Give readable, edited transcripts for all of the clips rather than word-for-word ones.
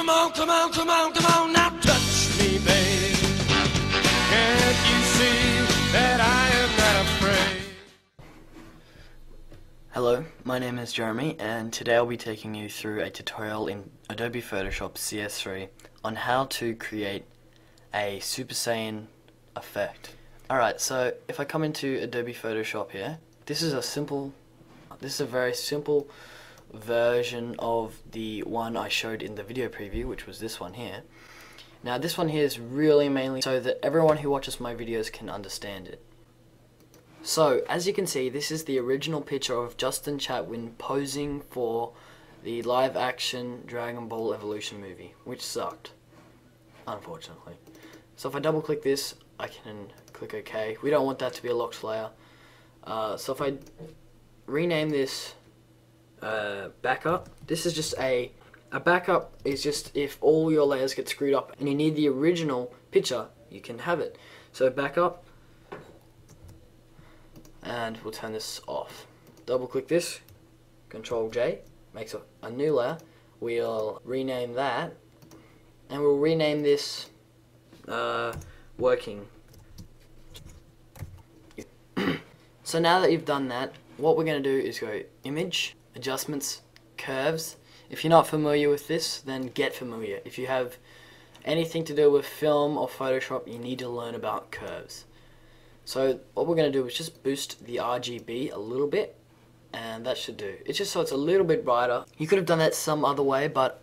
Come on, come on, come on, come on, now touch me, baby. Can't you see that I am not afraid? Hello, my name is Jeremy, and today I'll be taking you through a tutorial in Adobe Photoshop CS3 on how to create a Super Saiyan effect. Alright, so if I come into Adobe Photoshop here, this is a very simple version of the one I showed in the video preview, which was this one here. Now this one here is really mainly so that everyone who watches my videos can understand it. So as you can see, this is the original picture of Justin Chatwin posing for the live action Dragon Ball Evolution movie, which sucked, unfortunately. So if I double click this, I can click OK. We don't want that to be a locked layer. So if I rename this backup, this is just a backup is just if all your layers get screwed up and you need the original picture, you can have it. So backup, and we'll turn this off. Double click this, Control J, makes a new layer. We'll rename that, and we'll rename this working. So now that you've done that, what we're going to do is go Image, Adjustments, Curves. If you're not familiar with this, then get familiar. If you have anything to do with film or Photoshop, you need to learn about curves. So what we're going to do is just boost the RGB a little bit, and that should do. It's just so it's a little bit brighter. You could have done that some other way, but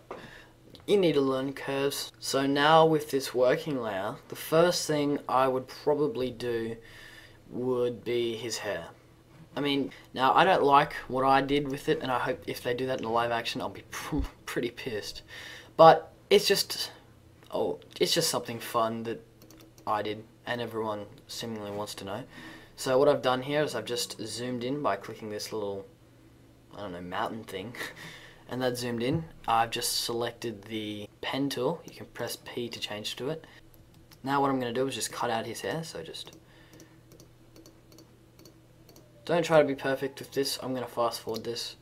you need to learn curves. So now with this working layer, the first thing I would probably do would be his hair. I mean, now I don't like what I did with it, and I hope if they do that in a live action, I'll be pretty pissed. But it's just something fun that I did, and everyone seemingly wants to know. So what I've done here is I've just zoomed in by clicking this little, I don't know, mountain thing, and that zoomed in. I've just selected the pen tool. You can press P to change to it. Now what I'm going to do is just cut out his hair, so just don't try to be perfect with this. I'm going to fast forward this.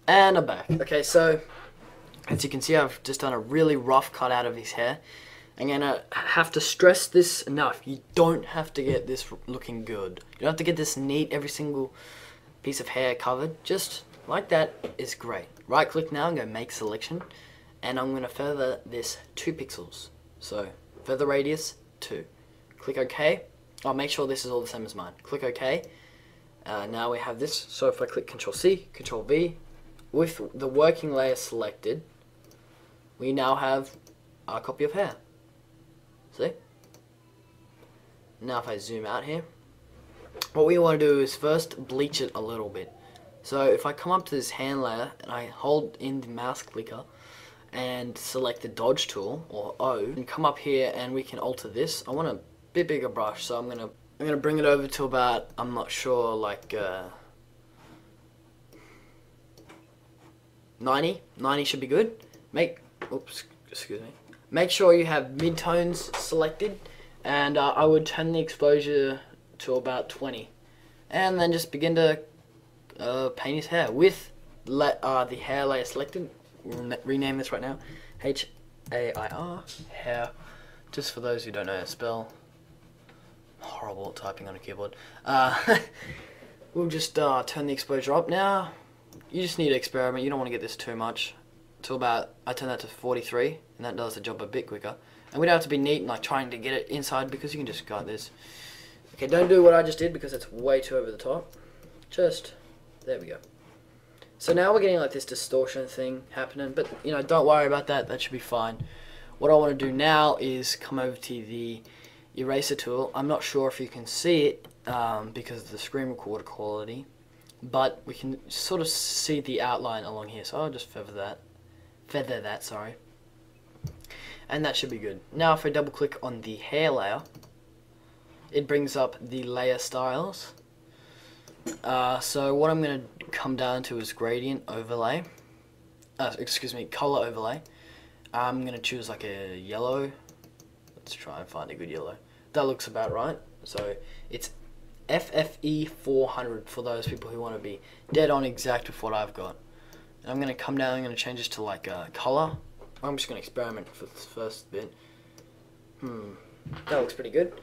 And I'm back. Okay, so as you can see, I've just done a really rough cut out of his hair. I'm going to have to stress this enough. You don't have to get this looking good. You don't have to get this neat, every single piece of hair covered. Just like that is great. Right click now and go Make Selection. And I'm going to feather this 2 pixels. So feather radius 2. Click OK. I'll make sure this is all the same as mine. Click OK. Now we have this. So if I click Control C, Control V, with the working layer selected, we now have our copy of hair. See? Now if I zoom out here, what we want to do is first bleach it a little bit. So if I come up to this hand layer and I hold in the mouse clicker and select the dodge tool, or O, and come up here and we can alter this. I want a bit bigger brush, so I'm gonna bring it over to about, I'm not sure, like 90 should be good. Make sure you have midtones selected, and I would turn the exposure to about 20, and then just begin to paint his hair with the hair layer selected. We'll rename this right now, H-A-I-R, hair, just for those who don't know how to spell. Horrible at typing on a keyboard. We'll just turn the exposure up now. You just need to experiment. You don't want to get this too much. Till about, I turn that to 43, and that does the job a bit quicker. And we don't have to be neat and like trying to get it inside, because you can just cut this. Okay, don't do what I just did because it's way too over the top. Just, there we go. So now we're getting like this distortion thing happening, but you know, don't worry about that, that should be fine. What I want to do now is come over to the eraser tool. I'm not sure if you can see it because of the screen recorder quality, but we can sort of see the outline along here, so I'll just feather that, sorry. And that should be good. Now if I double click on the hair layer, it brings up the layer styles. So what I'm going to come down to is gradient overlay, color overlay. I'm going to choose like a yellow. Let's try and find a good yellow. That looks about right. So it's FFE 400 for those people who want to be dead on exact with what I've got. And I'm going to come down, I'm going to change this to like color. I'm just going to experiment for this first bit. That looks pretty good.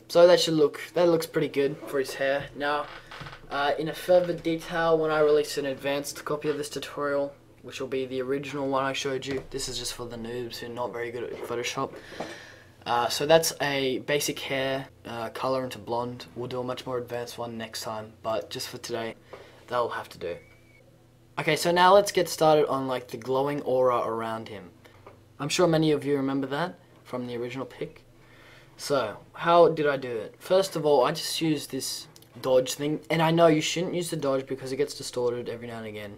So that looks pretty good for his hair. Now, in a further detail, when I release an advanced copy of this tutorial, which will be the original one I showed you, this is just for the noobs who are not very good at Photoshop. So that's a basic hair color into blonde. We'll do a much more advanced one next time, but just for today, that'll have to do. Okay, so now let's get started on like the glowing aura around him. I'm sure many of you remember that from the original pic. So, how did I do it? First of all, I just used this dodge thing, and I know you shouldn't use the dodge because it gets distorted every now and again.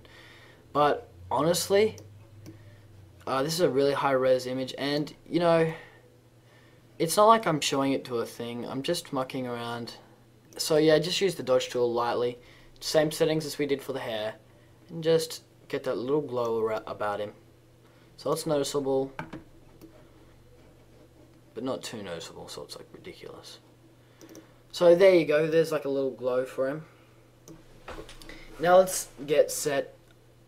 But honestly, this is a really high res image, and you know, it's not like I'm showing it to a thing. I'm just mucking around. So yeah, just use the dodge tool lightly. Same settings as we did for the hair, and just get that little glow about him. So it's noticeable, but not too noticeable, so it's like ridiculous. So there you go, there's like a little glow for him. Now let's get set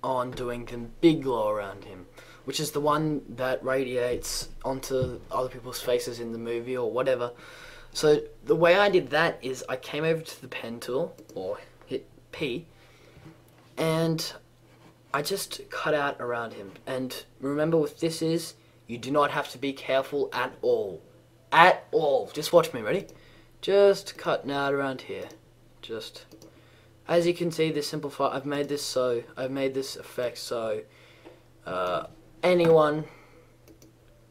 on doing the big glow around him, which is the one that radiates onto other people's faces in the movie or whatever. So the way I did that is I came over to the pen tool, or hit P, and I just cut out around him. And remember what this is, you do not have to be careful at all. At all. Just watch me, ready? Just cutting out around here. Just, as you can see, this simplify. I've made this effect so anyone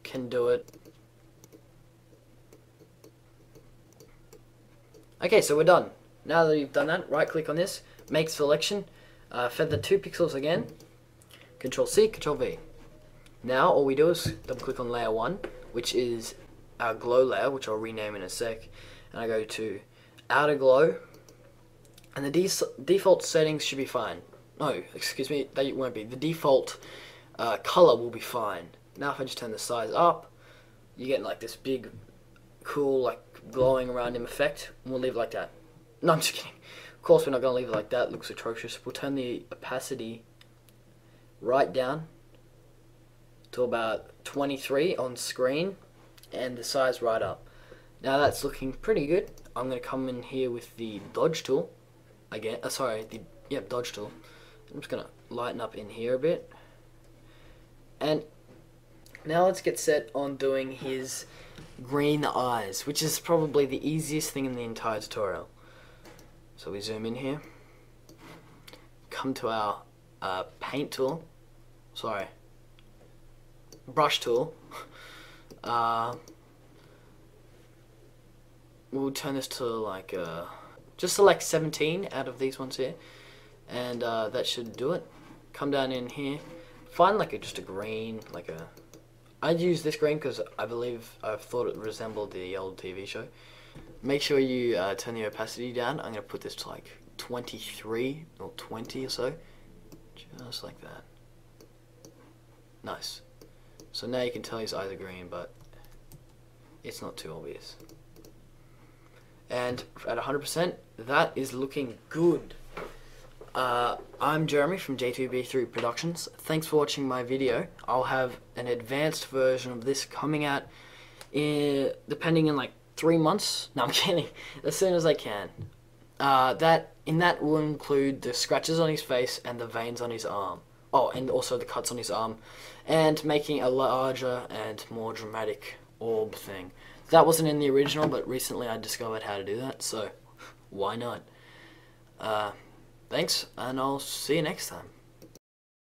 can do it. Okay, so we're done. Now that you've done that, right click on this, make selection, feather 2 pixels again, Control C, Control V. Now all we do is double click on layer 1, which is our glow layer, which I'll rename in a sec, and I go to outer glow, and the default settings should be fine. No, excuse me, they won't be. The default color will be fine. Now if I just turn the size up, you get like this big, cool, like glowing around him effect, and we'll leave it like that. No, I'm just kidding. Of course we're not going to leave it like that, it looks atrocious. We'll turn the opacity right down to about 23 on screen, and the size right up. Now that's looking pretty good. I'm going to come in here with the dodge tool again. Dodge tool. I'm just going to lighten up in here a bit. And now let's get set on doing his green eyes, which is probably the easiest thing in the entire tutorial. So we zoom in here, come to our paint tool, brush tool. We'll turn this to like just select 17 out of these ones here, and that should do it. Come down in here, find like just a green, I'd use this green because I've thought it resembled the old TV show. Make sure you turn the opacity down. I'm going to put this to like 23 or 20 or so, just like that. Nice. So now you can tell his eyes are green, but it's not too obvious. And at 100%, that is looking good. I'm Jeremy from J2B3 Productions. Thanks for watching my video. I'll have an advanced version of this coming out depending in like 3 months. No, I'm kidding. As soon as I can. That will include the scratches on his face and the veins on his arm. Oh, and also the cuts on his arm, and making a larger and more dramatic orb thing. That wasn't in the original, but recently I discovered how to do that, so why not? Thanks, and I'll see you next time.